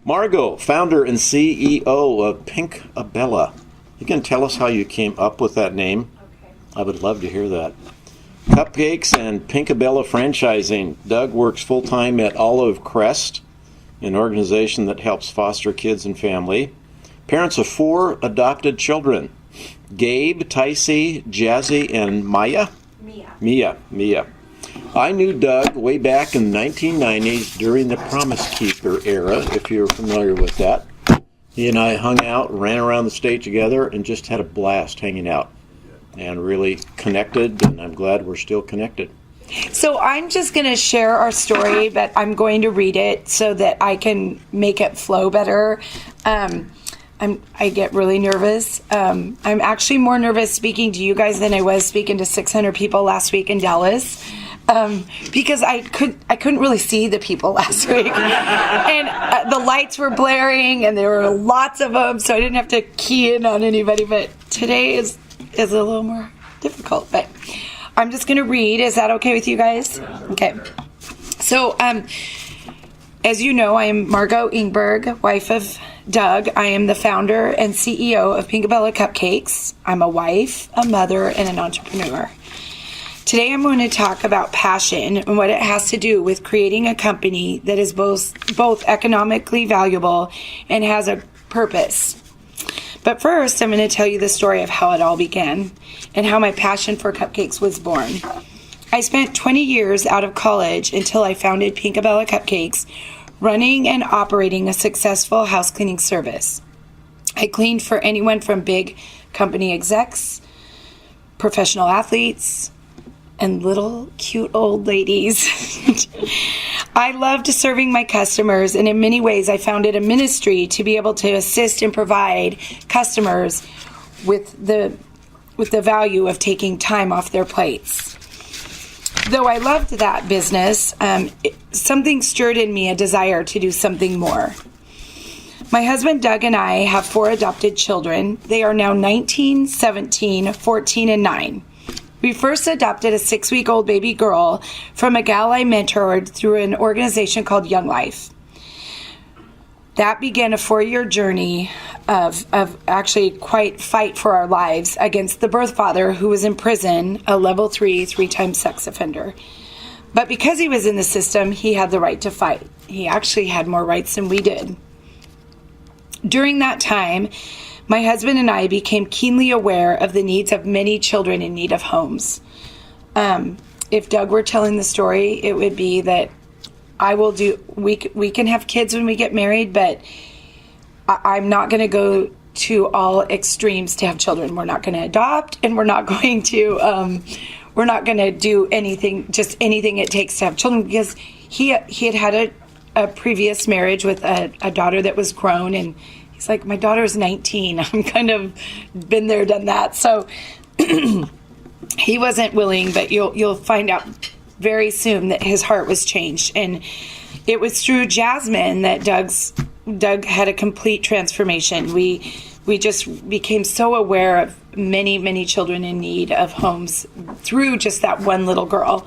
Margo, founder and CEO of Pinkabella. You can tell us how you came up with that name? Okay. I would love to hear that. Cupcakes and Pinkabella franchising. Doug works full-time at Olive Crest, an organization that helps foster kids and family. Parents of 4 adopted children. Gabe, Tycie, Jazzy, and Mia. I knew Doug way back in the 1990s during the Promise Keeper era, if you're familiar with that. He and I hung out, ran around the state together, and just had a blast hanging out. And really connected, and I'm glad we're still connected. So I'm just going to share our story, but I'm going to read it so that I can make it flow better. I get really nervous. I'm actually more nervous speaking to you guys than I was speaking to 600 people last week in Dallas. Because I couldn't really see the people last week, and the lights were blaring, and there were lots of them, so I didn't have to key in on anybody. But today is a little more difficult. But I'm just going to read. Is that okay with you guys? Okay. So, as you know, I am Margo Ingberg, wife of Doug. I am the founder and CEO of Pinkabella Cupcakes. I'm a wife, a mother, and an entrepreneur. Today I'm going to talk about passion and what it has to do with creating a company that is both economically valuable and has a purpose. But first, I'm going to tell you the story of how it all began and how my passion for cupcakes was born. I spent 20 years out of college until I founded Pinkabella Cupcakes, running and operating a successful house cleaning service. I cleaned for anyone from big company execs, professional athletes, and little cute old ladies. I loved serving my customers, and in many ways I founded a ministry to be able to assist and provide customers with the value of taking time off their plates. Though I loved that business, something stirred in me a desire to do something more. My husband Doug and I have 4 adopted children. They are now 19, 17, 14, and 9. We first adopted a 6-week-old baby girl from a gal I mentored through an organization called Young Life. That began a 4-year journey of actually quite fight for our lives against the birth father who was in prison, a level 3-time sex offender. But because he was in the system, he had the right to fight. He actually had more rights than we did. During that time, my husband and I became keenly aware of the needs of many children in need of homes. If Doug were telling the story, it would be that we can have kids when we get married, but I'm not going to go to all extremes to have children. We're not going to adopt, and we're not going to do anything it takes to have children, because he had a previous marriage with a daughter that was grown, and he's like, my daughter's 19. I'm kind of been there, done that. So he wasn't willing, but you'll find out very soon that his heart was changed. And it was through Jasmine that Doug had a complete transformation. We just became so aware of many, many children in need of homes through just that one little girl.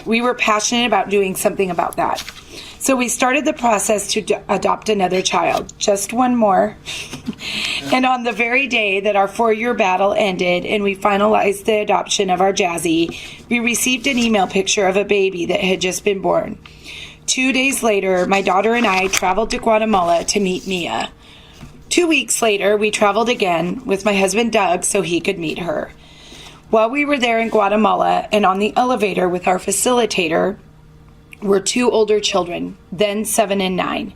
We were passionate about doing something about that. So we started the process to adopt another child, just one more. And on the very day that our 4-year battle ended and we finalized the adoption of our Jazzy, we received an email picture of a baby that had just been born. 2 days later, my daughter and I traveled to Guatemala to meet Mia. 2 weeks later, we traveled again with my husband Doug so he could meet her. While we were there in Guatemala and on the elevator with our facilitator were 2 older children, then 7 and 9.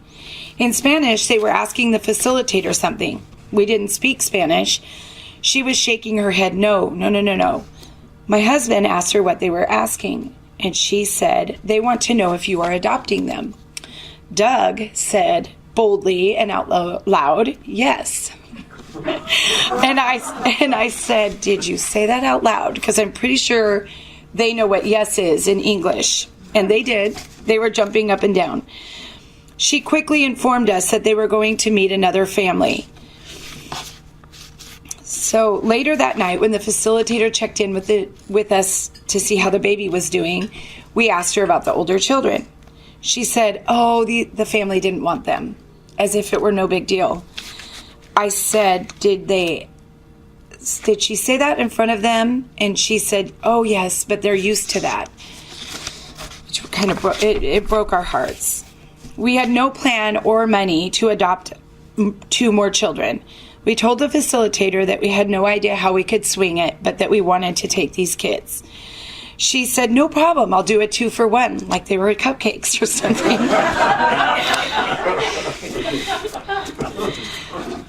In Spanish, they were asking the facilitator something. We didn't speak Spanish. She was shaking her head, no. My husband asked her what they were asking, and she said, they want to know if you are adopting them. Doug said boldly and out loud, yes. And I said, did you say that out loud? Because I'm pretty sure they know what yes is in English. And they did. They were jumping up and down. She quickly informed us that they were going to meet another family. So later that night, when the facilitator checked in with us to see how the baby was doing, we asked her about the older children. She said, oh, the family didn't want them, as if it were no big deal. I said, did she say that in front of them? And she said, oh, yes, but they're used to that. Which kind of it broke our hearts. We had no plan or money to adopt 2 more children. We told the facilitator that we had no idea how we could swing it, but that we wanted to take these kids. She said, no problem, I'll do a 2 for 1, like they were cupcakes or something.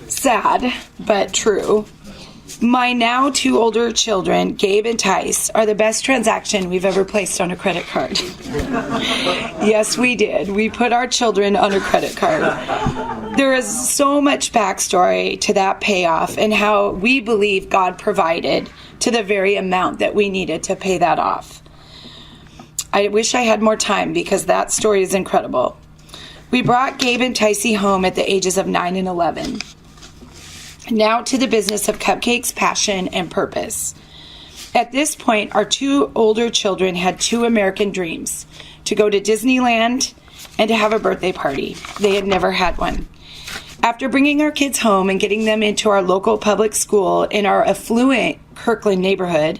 Sad, but true. My now 2 older children, Gabe and Tycie, are the best transaction we've ever placed on a credit card. Yes, we did. We put our children on a credit card. There is so much backstory to that payoff and how we believe God provided to the very amount that we needed to pay that off. I wish I had more time because that story is incredible. We brought Gabe and Tycie home at the ages of 9 and 11. Now to the business of cupcakes, passion, and purpose. At this point, our 2 older children had 2 American dreams: to go to Disneyland and to have a birthday party. They had never had one. After bringing our kids home and getting them into our local public school in our affluent Kirkland neighborhood,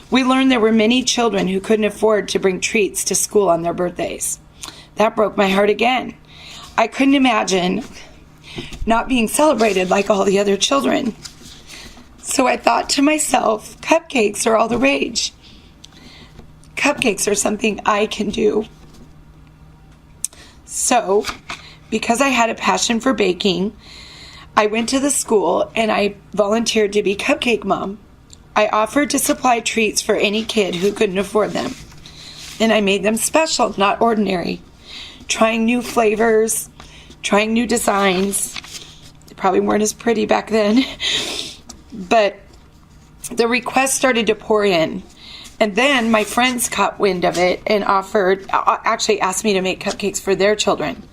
we learned there were many children who couldn't afford to bring treats to school on their birthdays. That broke my heart again. I couldn't imagine not being celebrated like all the other children. So I thought to myself, cupcakes are all the rage. Cupcakes are something I can do. So, because I had a passion for baking, I went to the school and I volunteered to be cupcake mom. I offered to supply treats for any kid who couldn't afford them. And I made them special, not ordinary. Trying new flavors, trying new designs. They probably weren't as pretty back then. But the requests started to pour in. And then my friends caught wind of it and actually asked me to make cupcakes for their children.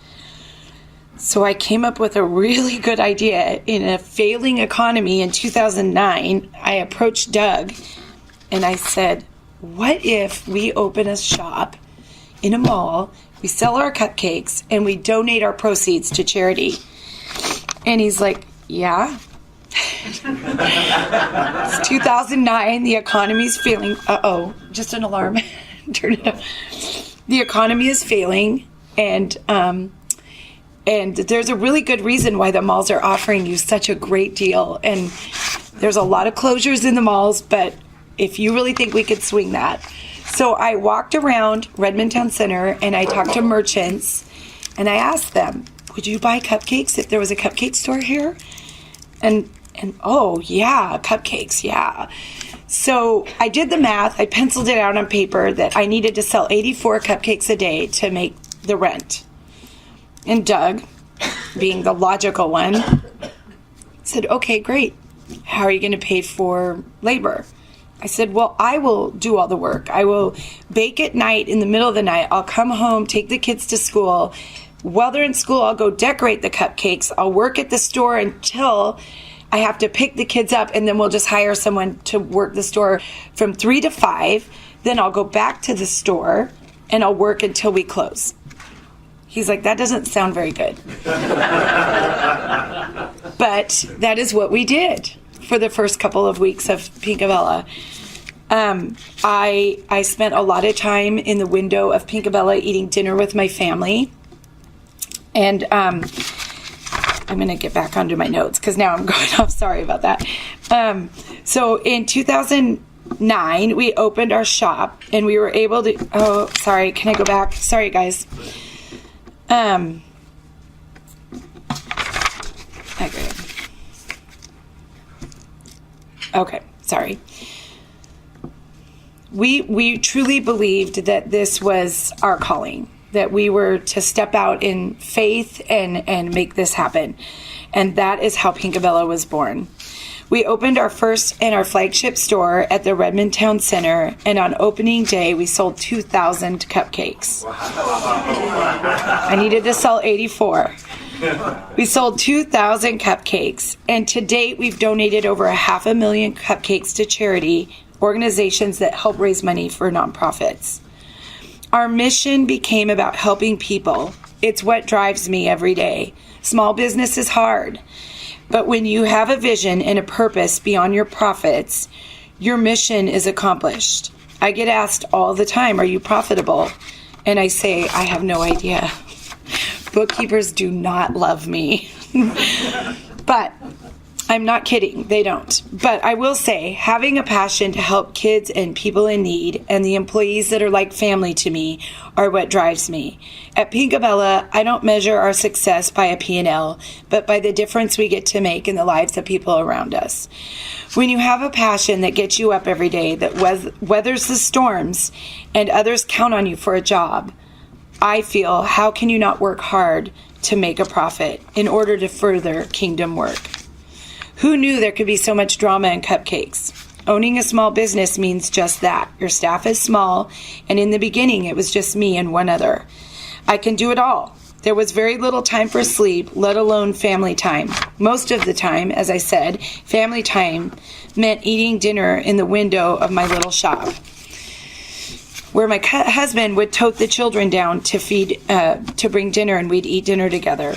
So I came up with a really good idea. In a failing economy in 2009, I approached Doug and I said, what if we open a shop in a mall, we sell our cupcakes, and we donate our proceeds to charity? And he's like, yeah. It's 2009, the economy's failing. Uh-oh, just an alarm. Turn it up. The economy is failing, and there's a really good reason why the malls are offering you such a great deal. And there's a lot of closures in the malls, but if you really think we could swing that. So I walked around Redmond Town Center and I talked to merchants and I asked them, would you buy cupcakes if there was a cupcake store here? And oh yeah, cupcakes, yeah. So I did the math, I penciled it out on paper that I needed to sell 84 cupcakes a day to make the rent. And Doug, being the logical one, said, okay, great. How are you going to pay for labor? I said, well, I will do all the work. I will bake at night in the middle of the night. I'll come home, take the kids to school. While they're in school, I'll go decorate the cupcakes. I'll work at the store until I have to pick the kids up, and then we'll just hire someone to work the store from 3 to 5. Then I'll go back to the store, and I'll work until we close. He's like, that doesn't sound very good. But that is what we did for the first couple of weeks of Pinkabella. I spent a lot of time in the window of Pinkabella eating dinner with my family. And I'm going to get back onto my notes because now I'm going off. Sorry about that. So in 2009, we opened our shop and we were able to... Oh, sorry. Can I go back? Sorry, guys. Okay, sorry. We truly believed that this was our calling, that we were to step out in faith and make this happen. And that is how Pinkabella was born. We opened our first and our flagship store at the Redmond Town Center, and on opening day, we sold 2,000 cupcakes. Wow. I needed to sell 84. We sold 2,000 cupcakes, and to date, we've donated over 500,000 cupcakes to charity organizations that help raise money for nonprofits. Our mission became about helping people. It's what drives me every day. Small business is hard, but when you have a vision and a purpose beyond your profits, your mission is accomplished. I get asked all the time, are you profitable? And I say, I have no idea. Bookkeepers do not love me. But I'm not kidding, they don't. But I will say, having a passion to help kids and people in need and the employees that are like family to me are what drives me. At Pinkabella, I don't measure our success by a P&L, but by the difference we get to make in the lives of people around us. When you have a passion that gets you up every day, that weathers the storms, and others count on you for a job, I feel, how can you not work hard to make a profit in order to further kingdom work? Who knew there could be so much drama in cupcakes? Owning a small business means just that. Your staff is small, and in the beginning, it was just me and one other. I can do it all. There was very little time for sleep, let alone family time. Most of the time, as I said, family time meant eating dinner in the window of my little shop, where my husband would tote the children down to bring dinner, and we'd eat dinner together.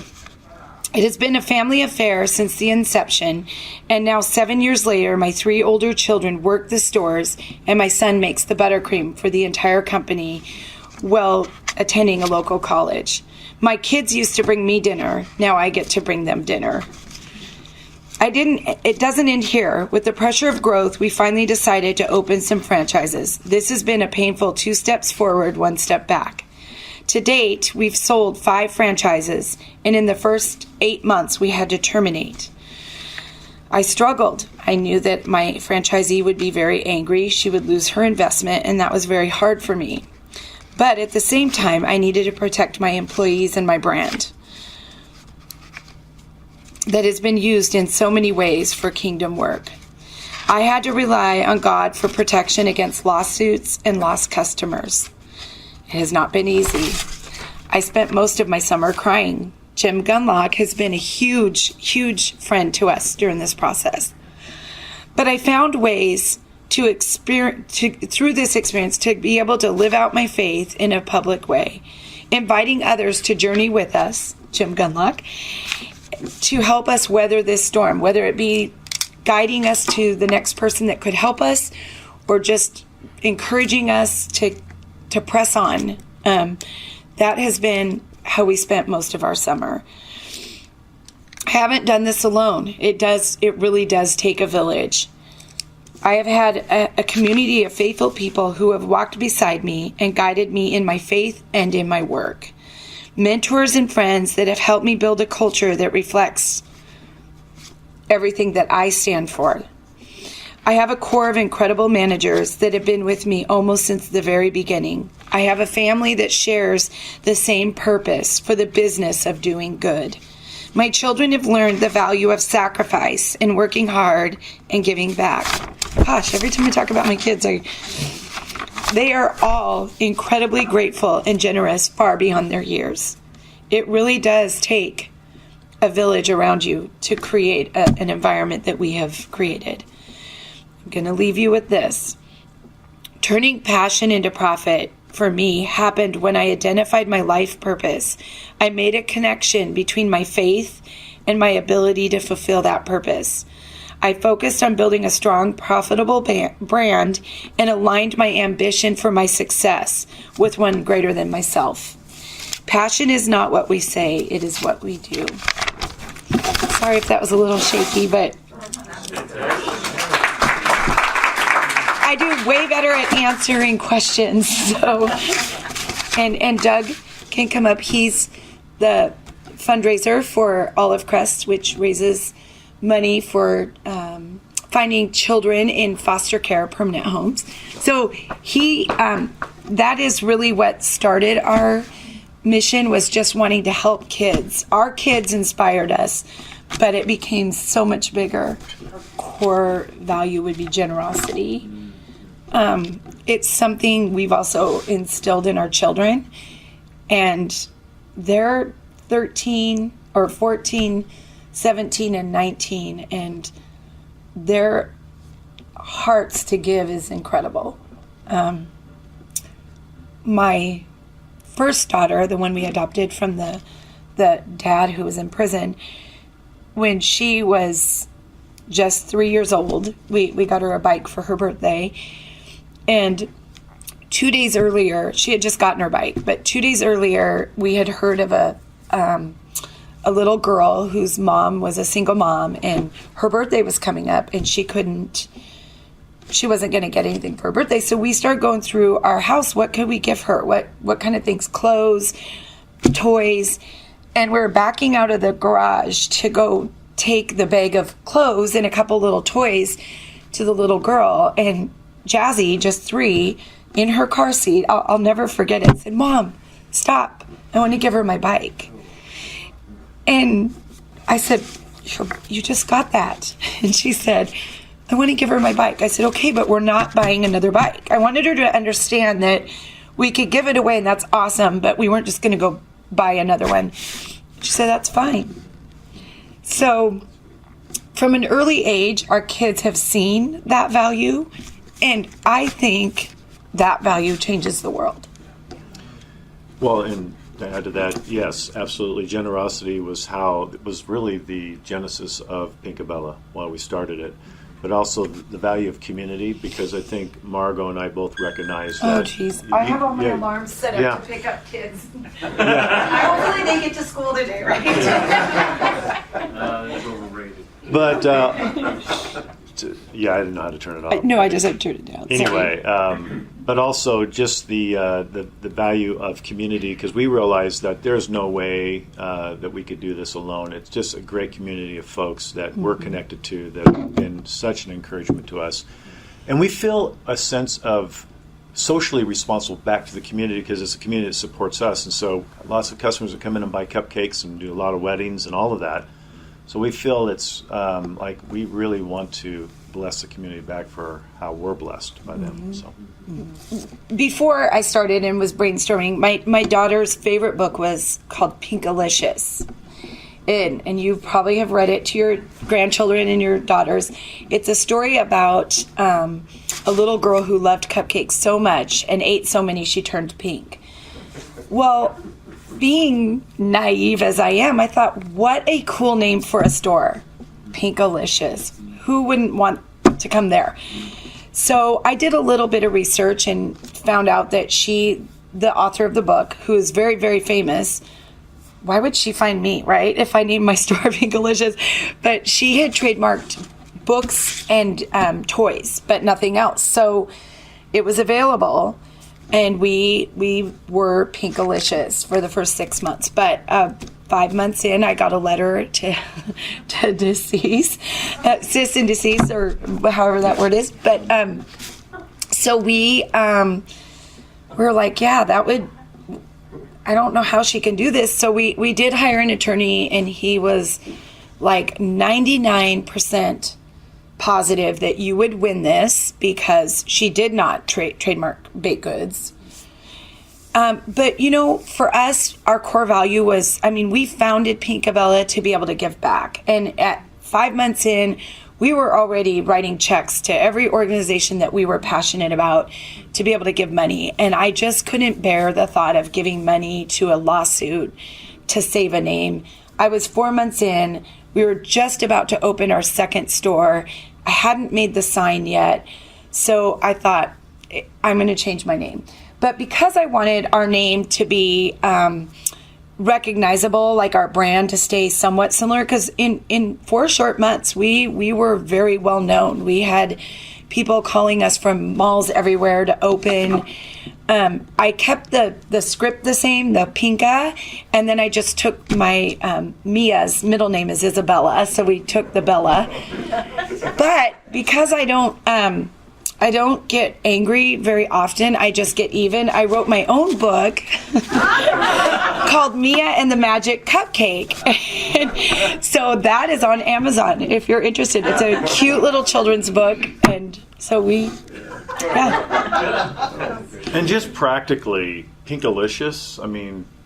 It has been a family affair since the inception, and now 7 years later, my 3 older children work the stores, and my son makes the buttercream for the entire company while attending a local college. My kids used to bring me dinner. Now I get to bring them dinner. It doesn't end here. With the pressure of growth, we finally decided to open some franchises. This has been a painful 2 steps forward, 1 step back. To date, we've sold 5 franchises, and in the first 8 months, we had to terminate. I struggled. I knew that my franchisee would be very angry. She would lose her investment, and that was very hard for me. But at the same time, I needed to protect my employees and my brand that has been used in so many ways for kingdom work. I had to rely on God for protection against lawsuits and lost customers. It has not been easy. I spent most of my summer crying. Jim Gunlock has been a huge, huge friend to us during this process. But I found ways through this experience to be able to live out my faith in a public way, inviting others to journey with us, Jim Gunlock, to help us weather this storm, whether it be guiding us to the next person that could help us or just encouraging us to press on. That has been how we spent most of our summer. I haven't done this alone. It really does take a village. I have had a community of faithful people who have walked beside me and guided me in my faith and in my work. Mentors and friends that have helped me build a culture that reflects everything that I stand for. I have a core of incredible managers that have been with me almost since the very beginning. I have a family that shares the same purpose for the business of doing good. My children have learned the value of sacrifice and working hard and giving back. Gosh, every time I talk about my kids, they are all incredibly grateful and generous far beyond their years. It really does take a village around you to create an environment that we have created. I'm going to leave you with this. Turning passion into profit for me happened when I identified my life purpose. I made a connection between my faith and my ability to fulfill that purpose. I focused on building a strong, profitable brand and aligned my ambition for my success with one greater than myself. Passion is not what we say, it is what we do. Sorry if that was a little shaky, but I do way better at answering questions. So, and Doug can come up. He's the fundraiser for Olive Crest, which raises money for finding children in foster care permanent homes. So that is really what started our mission, was just wanting to help kids. Our kids inspired us, but it became so much bigger. Our core value would be generosity. It's something we've also instilled in our children, and they're 13 or 14, 17 and 19, and their hearts to give is incredible. my first daughter, the one we adopted from the dad who was in prison, when she was just 3 years old, we got her a bike for her birthday. And 2 days earlier, she had just gotten her bike, but 2 days earlier, we had heard of a little girl whose mom was a single mom, and her birthday was coming up, and she wasn't going to get anything for her birthday. So we started going through our house. What could we give her? What kind of things? Clothes, toys. And we're backing out of the garage to go take the bag of clothes and a couple little toys to the little girl. And Jazzy, just 3, in her car seat, I'll never forget it, said, "Mom, stop. I want to give her my bike." And I said, "You just got that." And she said, "I want to give her my bike." I said, "Okay, but we're not buying another bike." I wanted her to understand that we could give it away, and that's awesome, but we weren't just going to go buy another one. She said, "That's fine." So from an early age, our kids have seen that value, and I think that value changes the world. Well, and to add to that, yes, absolutely. Generosity was really the genesis of Pinkabella while we started it, but also the value of community, because I think Margo and I both recognize that. Oh, jeez. I have all my alarms set up to pick up kids. Hopefully they get to school today, right? That's overrated. But, yeah, I didn't know how to turn it off. No, I just had to turn it down. Anyway, but also just the value of community, because we realized that there's no way that we could do this alone. It's just a great community of folks that we're connected to that have been such an encouragement to us. And we feel a sense of socially responsible back to the community, because it's a community that supports us. And so lots of customers will come in and buy cupcakes and do a lot of weddings and all of that. So we feel it's like we really want to bless the community back for how we're blessed by them. So Before I started and was brainstorming, my daughter's favorite book was called Pinkalicious. And you probably have read it to your grandchildren and your daughters. It's a story about a little girl who loved cupcakes so much and ate so many she turned pink. Well, being naive as I am, I thought, what a cool name for a store. Pinkalicious. Who wouldn't want to come there? So I did a little bit of research and found out that the author of the book, who is very, very famous, why would she find me, right, if I named my store Pinkalicious? But she had trademarked books and toys, but nothing else. So it was available. And we were Pinkalicious for the first 6 months. But 5 months in, I got a letter to decease, cis and decease, or however that word is. But so we were like, yeah, that would, I don't know how she can do this. So we did hire an attorney, and he was like 99% positive that you would win this, because she did not trademark baked goods. But, for us, our core value was, we founded Pinkabella to be able to give back. And at 5 months in, we were already writing checks to every organization that we were passionate about to be able to give money. And I just couldn't bear the thought of giving money to a lawsuit to save a name. I was 4 months in. We were just about to open our second store. I hadn't made the sign yet. So I thought, I'm going to change my name. But because I wanted our name to be recognizable, like our brand to stay somewhat similar, because in 4 short months, we were very well known. We had people calling us from malls everywhere to open. I kept the script the same, the Pinka, and then I just took my Mia's middle name is Isabella, so we took the Bella. But because I don't get angry very often, I just get even. I wrote my own book called Mia and the Magic Cupcake. And so that is on Amazon if you're interested. It's a cute little children's book, and so yeah. And just practically, Pinkalicious,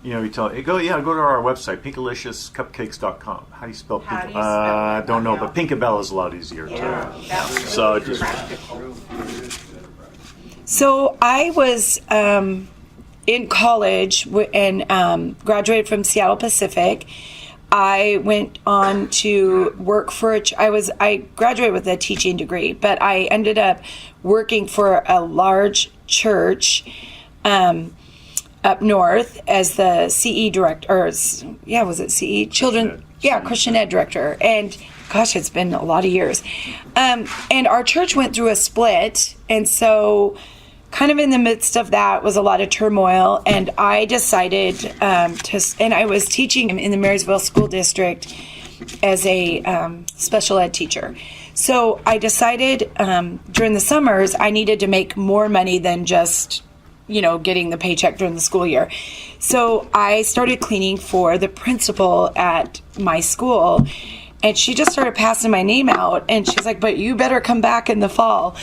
you tell go to our website, pinkaliciouscupcakes.com. How do you spell Pink? I don't know, but Pinkabella is a lot easier too. So just So I was in college and graduated from Seattle Pacific, I went on to work for I graduated with a teaching degree, but I ended up working for a large church up north as the CE director, or was it CE? Children, Christian Ed director. And gosh, it's been a lot of years. And our church went through a split, and so kind of in the midst of that was a lot of turmoil, and I decided and I was teaching in the Marysville School District as a special ed teacher. So I decided during the summers I needed to make more money than just, getting the paycheck during the school year. So I started cleaning for the principal at my school, and she just started passing my name out, and she's like, but you better come back in the fall.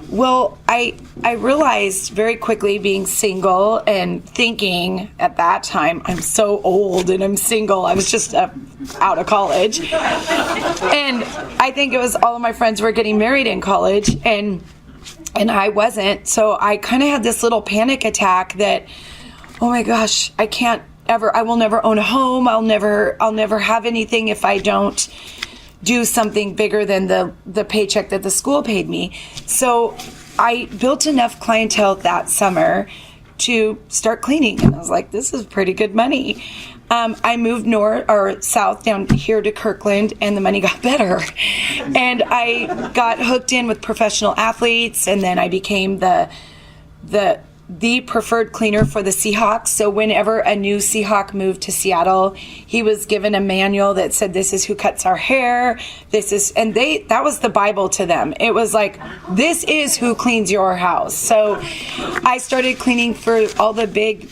Well, I realized very quickly, being single and thinking at that time, I'm so old and I'm single. I was just out of college. And I think it was all of my friends were getting married in college, and I wasn't. So I kind of had this little panic attack that, oh my gosh, I will never own a home. I'll never have anything if I don't do something bigger than the paycheck that the school paid me. So I built enough clientele that summer to start cleaning, and I was like, this is pretty good money. I moved north or south down here to Kirkland, and the money got better. And I got hooked in with professional athletes, and then I became the preferred cleaner for the Seahawks. So whenever a new Seahawk moved to Seattle, he was given a manual that said, this is who cuts our hair. That was the Bible to them. It was like, this is who cleans your house. So I started cleaning for all the big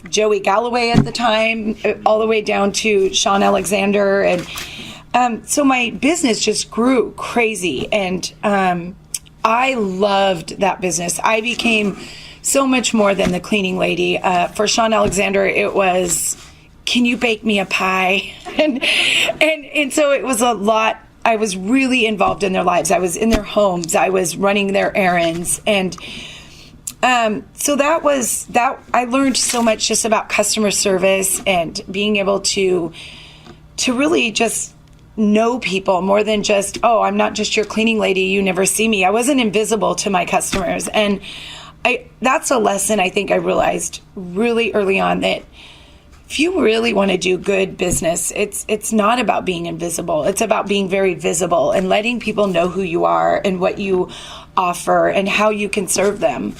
Joey Galloway at the time, all the way down to Sean Alexander. And so my business just grew crazy. And I loved that business. I became so much more than the cleaning lady. For Sean Alexander, it was, can you bake me a pie? And so it was a lot. I was really involved in their lives. I was in their homes. I was running their errands. And so that was that. I learned so much just about customer service and being able to really just know people more than just, oh, I'm not just your cleaning lady. You never see me. I wasn't invisible to my customers. And that's a lesson I think I realized really early on, that if you really want to do good business, it's not about being invisible. It's about being very visible and letting people know who you are and what you offer and how you can serve them.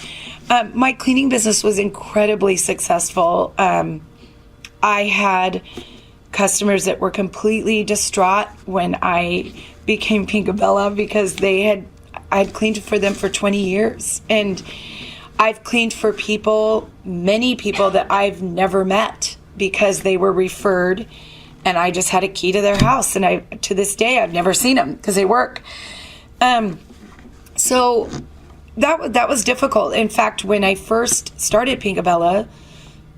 My cleaning business was incredibly successful. I had customers that were completely distraught when I became Pinkabella, because I'd cleaned for them for 20 years. And I've cleaned for many people that I've never met, because they were referred, and I just had a key to their house. And to this day, I've never seen them because they work. So that was difficult. In fact, when I first started Pinkabella,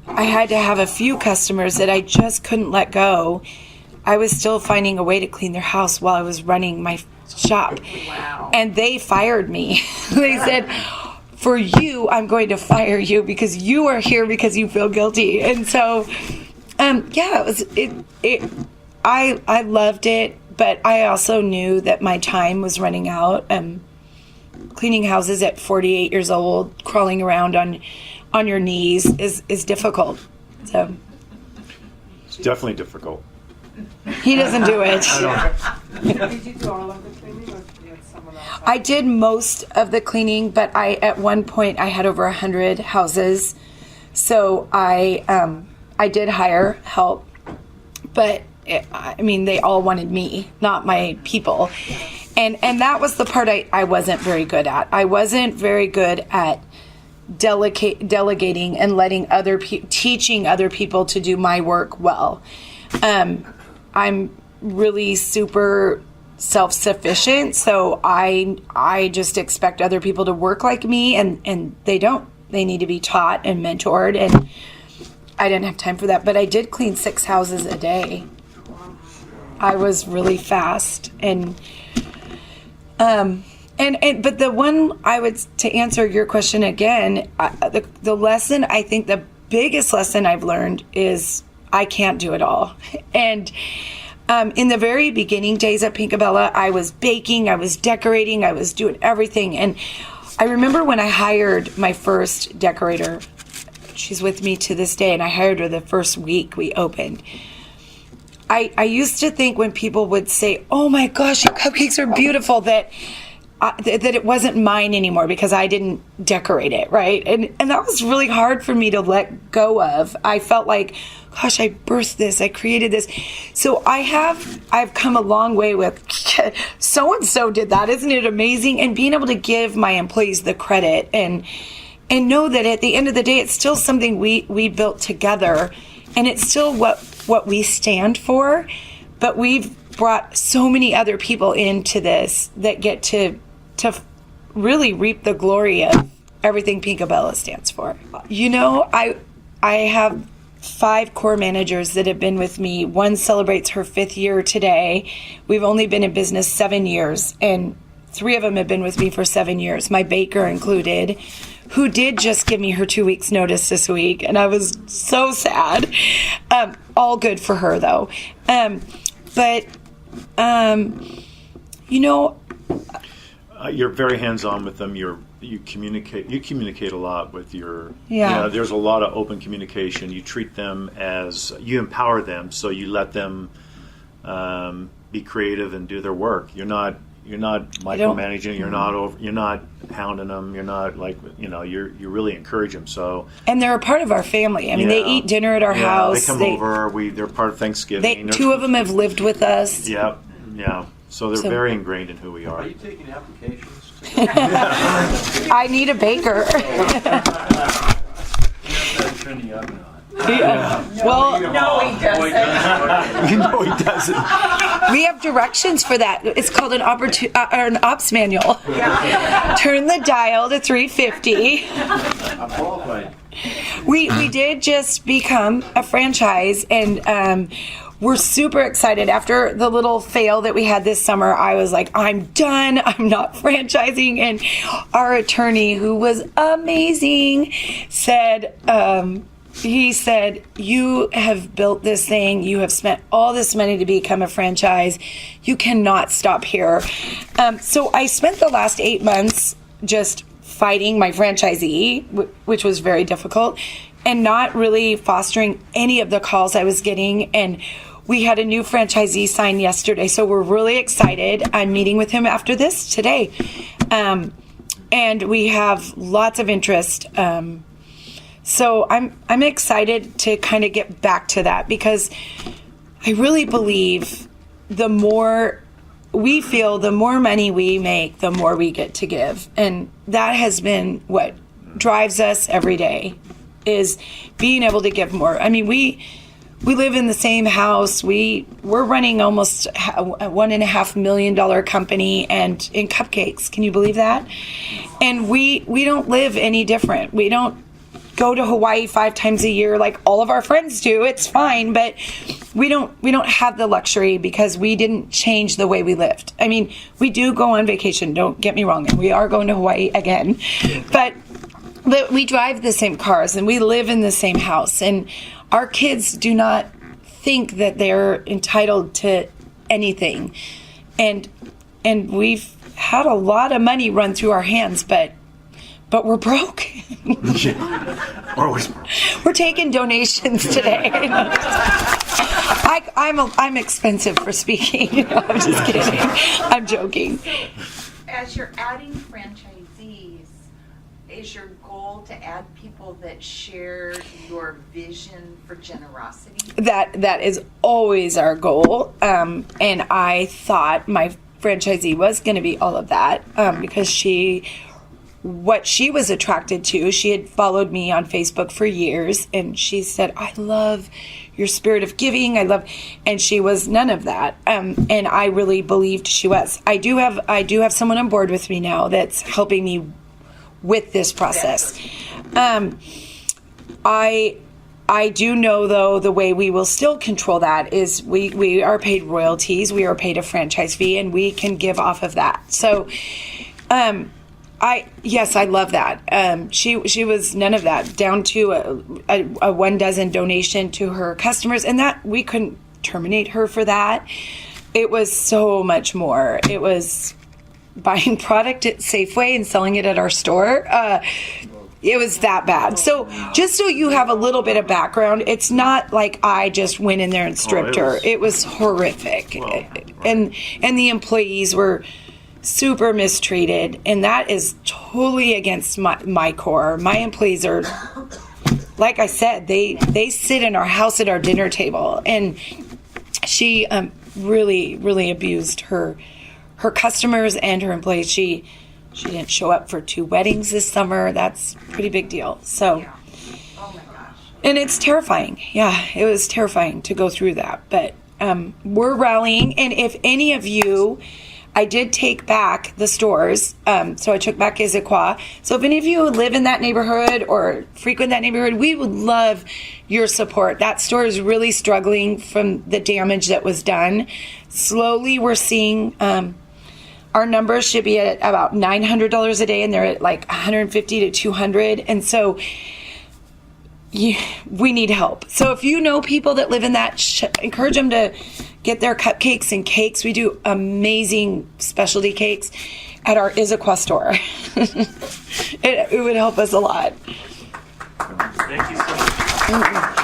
I had to have a few customers that I just couldn't let go. I was still finding a way to clean their house while I was running my shop. Wow. And they fired me. They said, for you, I'm going to fire you because you are here because you feel guilty. And so, I loved it, but I also knew that my time was running out. Cleaning houses at 48 years old, crawling around on your knees is difficult. So it's definitely difficult. He doesn't do it. Did you do all of the cleaning, or did you have someone else? I did most of the cleaning, but at one point I had over 100 houses, so I did hire help, but they all wanted me, not my people, and that was the part I wasn't very good at. I wasn't very good at delegating and letting teaching other people to do my work well. I'm really super self-sufficient, so I just expect other people to work like me, and they don't. They need to be taught and mentored, and I didn't have time for that. But I did clean 6 houses a day. I was really fast, but the one to answer your question again, the lesson I think biggest lesson I've learned is I can't do it all. And in the very beginning days at Pinkabella, I was baking, I was decorating, I was doing everything. And I remember when I hired my first decorator, she's with me to this day, and I hired her the first week we opened. I used to think when people would say, "Oh my gosh, your cupcakes are beautiful," that it wasn't mine anymore because I didn't decorate it, right? And that was really hard for me to let go of. I felt like, gosh, I birthed this, I created this. So I've come a long way with so-and-so did that. Isn't it amazing? And being able to give my employees the credit and know that at the end of the day, it's still something we built together, and it's still what we stand for. But we've brought so many other people into this that get to really reap the glory of everything Pinkabella stands for. You know, I have 5 core managers that have been with me. One celebrates her 5th year today. We've only been in business 7 years, and 3 of them have been with me for 7 years, my baker included, who did just give me her 2 weeks notice this week, and I was so sad. All good for her though. You know, you're very hands-on with them. You communicate a lot with your. Yeah. You know, there's a lot of open communication. You treat them as you empower them, so you let them be creative and do their work. You're not micromanaging. You're not hounding them. You're not you really encourage them. So. And they're a part of our family. I mean, they eat dinner at our house. They come over. They're part of Thanksgiving. 2 of them have lived with us. Yep. Yeah. So they're very ingrained in who we are. Are you taking applications? I need a baker. Turn the oven on. Yeah. Well, No, he doesn't. No, he doesn't. we have directions for that. It's called an ops manual. Turn the dial to 350. I'm qualified. We did just become a franchise, and we're super excited. After the little fail that we had this summer, I was like, I'm done. I'm not franchising. And our attorney, who was amazing, said, he said, you have built this thing. You have spent all this money to become a franchise. You cannot stop here. So I spent the last 8 months just fighting my franchisee, which was very difficult, and not really fostering any of the calls I was getting. And we had a new franchisee sign yesterday, so we're really excited. I'm meeting with him after this today. And we have lots of interest. So I'm excited to kind of get back to that, because I really believe the more money we make, the more we get to give. And that has been what drives us every day, is being able to give more. I mean, we live in the same house. We're running almost a $1.5 million company, and in cupcakes. Can you believe that? And we don't live any different. We don't go to Hawaii 5 times a year like all of our friends do. It's fine, but we don't have the luxury because we didn't change the way we lived. I mean, we do go on vacation, don't get me wrong, and we are going to Hawaii again, but we drive the same cars and we live in the same house, and our kids do not think that they're entitled to anything. And we've had a lot of money run through our hands, but we're broke. Always broke. We're taking donations today. I'm expensive for speaking. No, I'm just kidding. I'm joking. As you're adding franchisees, is your goal to add people that share your vision for generosity? That is always our goal. And I thought my franchisee was going to be all of that, because what she was attracted to, she had followed me on Facebook for years, and she said, I love your spirit of giving. And she was none of that. And I really believed she was. I do have someone on board with me now that's helping me with this process. I do know, though, the way we will still control that is we are paid royalties, we are paid a franchise fee, and we can give off of that. So, Yes, I love that. She was none of that, down to a 1 dozen donation to her customers, and that we couldn't terminate her for that. It was so much more. It was buying product at Safeway and selling it at our store. It was that bad. So just so you have a little bit of background, it's not like I just went in there and stripped her. It was horrific. And the employees were super mistreated, and that is totally against my core. My employees are, like I said, they sit in our house at our dinner table, and she really abused her customers and her employees. She didn't show up for 2 weddings this summer. That's a pretty big deal. So, Oh my gosh. and it's terrifying. Yeah, it was terrifying to go through that. But we're rallying, and if any of you, I did take back the stores. So I took back Issaquah. So if any of you live in that neighborhood or frequent that neighborhood, we would love your support. That store is really struggling from the damage that was done. Slowly, we're seeing our numbers should be at about $900 a day, and they're at like $150 to $200. And so we need help. So if you know people that live in that, encourage them to get their cupcakes and cakes. We do amazing specialty cakes at our Issaquah store. It would help us a lot. Thank you so much.